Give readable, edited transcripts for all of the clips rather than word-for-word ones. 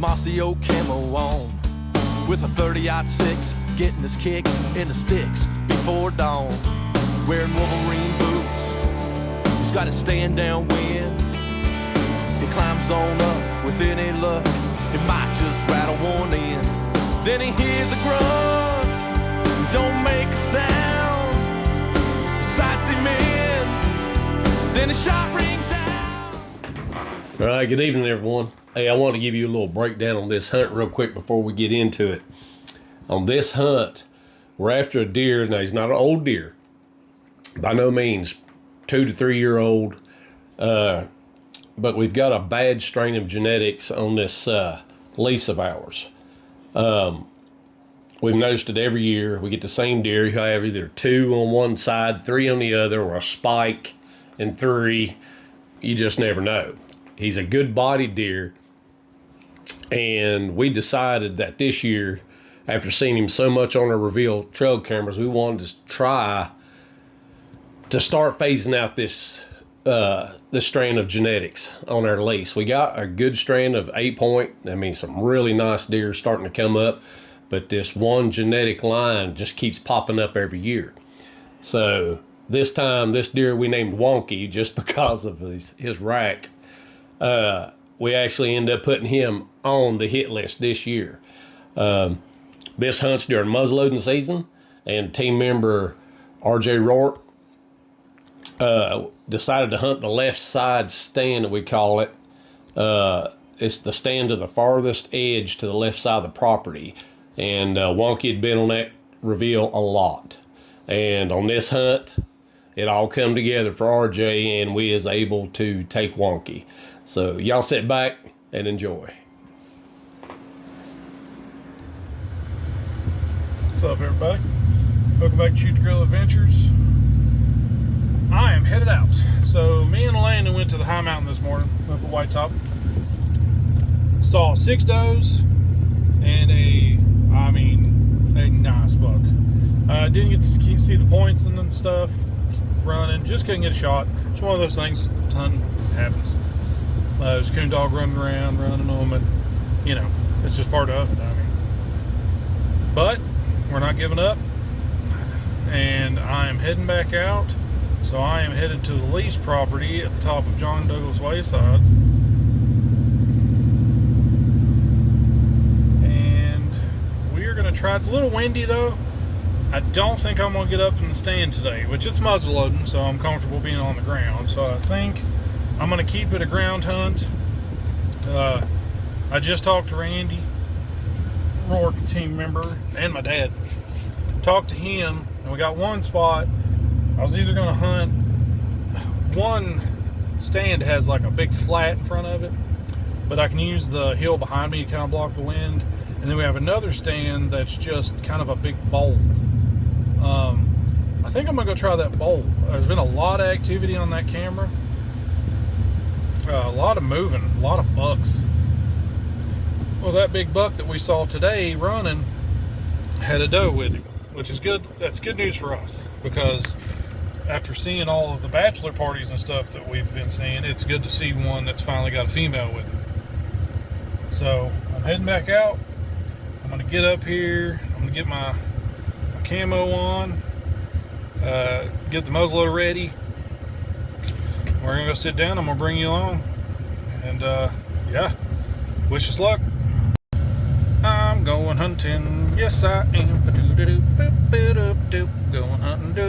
mossy old camo on, with a 30-06, getting his kicks in the sticks before dawn. Wearing Wolverine boots, he's got a stand-down wind. He climbs on up with any luck, it might just rattle one in. Then he hears a grunt, don't make a sound. Sights him in, then a shot rings out. All right, good evening, everyone. Hey, I want to give you a little breakdown on this hunt real quick before we get into it. On this hunt, we're after a deer. Now, he's not an old deer, by no means, 2 to 3 year old. But we've got a bad strain of genetics on this lease of ours. We've noticed it every year. We get the same deer. You have either 2 on one side, 3 on the other, or a spike and 3. You just never know. He's a good bodied deer. And we decided that this year, after seeing him so much on our reveal trail cameras, we wanted to try to start phasing out this strain of genetics on our lease. We got a good strain of 8-point. I mean, some really nice deer starting to come up, but this one genetic line just keeps popping up every year. So this time, this deer we named Wonky just because of his rack. We actually ended up putting him on the hit list this year. This hunt's during muzzleloading season, and team member RJ Rourke decided to hunt the left side stand, that we call it. It's the stand to the farthest edge to the left side of the property. And Wonky had been on that reveal a lot. And on this hunt, it all come together for RJ, and we is able to take Wonky. So y'all sit back and enjoy. What's up, everybody? Welcome back to Shoot the Grill Adventures. I am headed out. So me and Landon went to the high mountain this morning up at White Top. Saw 6 does and a nice buck. Didn't get to see the points and stuff running. Just couldn't get a shot. It's one of those things. A ton happens. There's a coon dog running around, running them, and you know, it's just part of it. I mean, but we're not giving up, and I am heading back out. So I am headed to the lease property at the top of John Douglas Wayside, and we are going to try. It's a little windy though. I don't think I'm going to get up in the stand today, which it's muzzle loading, so I'm comfortable being on the ground. So I think I'm going to keep it a ground hunt. I just talked to Randy Rourke, team member, and my dad. Talked to him, and we got one spot. I was either going to hunt one stand that has like a big flat in front of it, but I can use the hill behind me to kind of block the wind. And then we have another stand that's just kind of a big bowl. I think I'm going to go try that bowl. There's been a lot of activity on that camera. A lot of moving, a lot of bucks. Well, that big buck that we saw today running had a doe with him, which is good. That's good news for us, because after seeing all of the bachelor parties and stuff that we've been seeing, it's good to see one that's finally got a female with him. So I'm heading back out. I'm going to get up here. I'm going to get my camo on, get the muzzleloader ready. We're going to go sit down. I'm going to bring you along. And yeah, wish us luck. I'm going hunting. Yes, I am. Going hunting.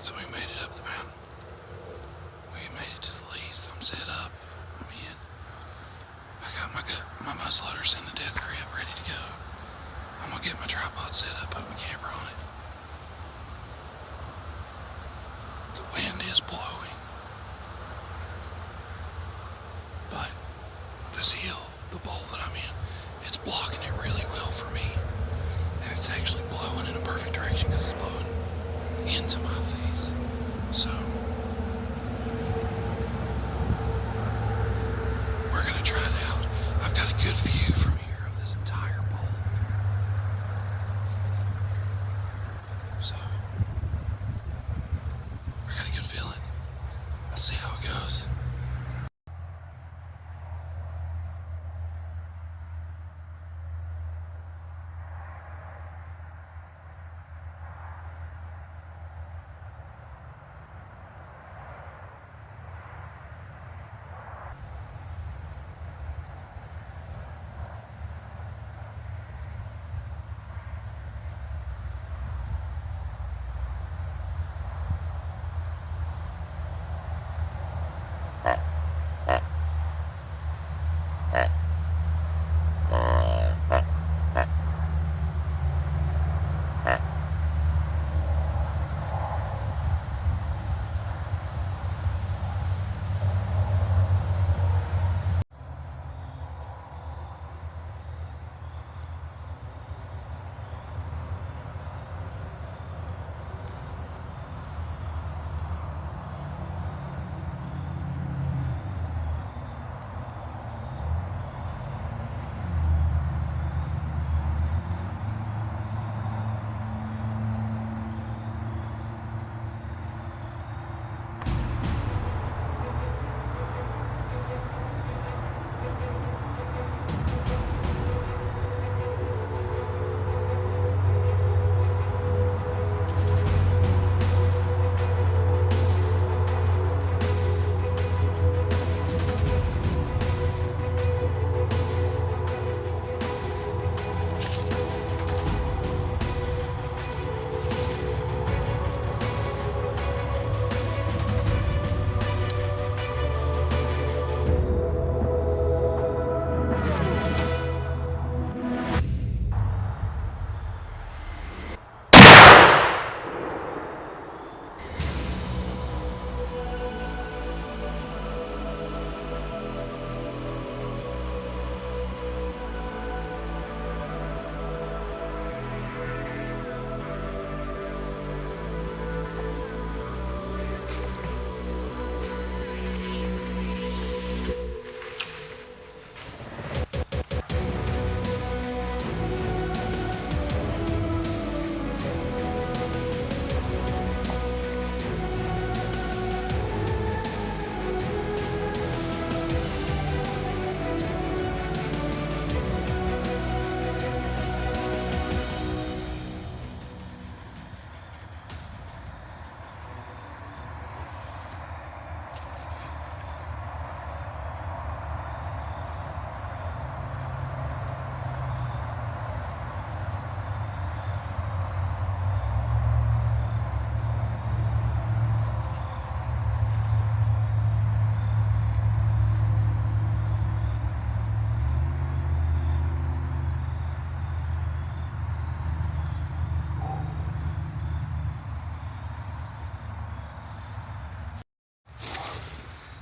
So we made it up the mountain. We made it to the lease. I'm set up. I'm in. I got my muzzleloader in the death grip ready to go. I'm gonna get my tripod set up, put my camera on it. The wind is blowing, but this hill, the bowl that I'm in, it's blocking it really well for me. And it's actually blowing in a perfect direction because it's blowing into my face. So we're gonna try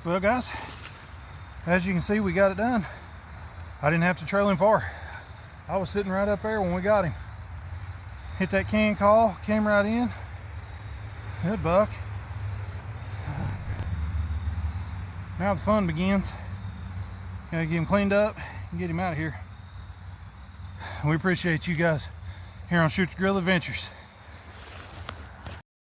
Well, guys, as you can see, we got it done. I didn't have to trail him far. I was sitting right up there when we got him. Hit that can call, came right in. Good buck. Now the fun begins. Gotta get him cleaned up and get him out of here. We appreciate you guys here on Shoot the Grill Adventures.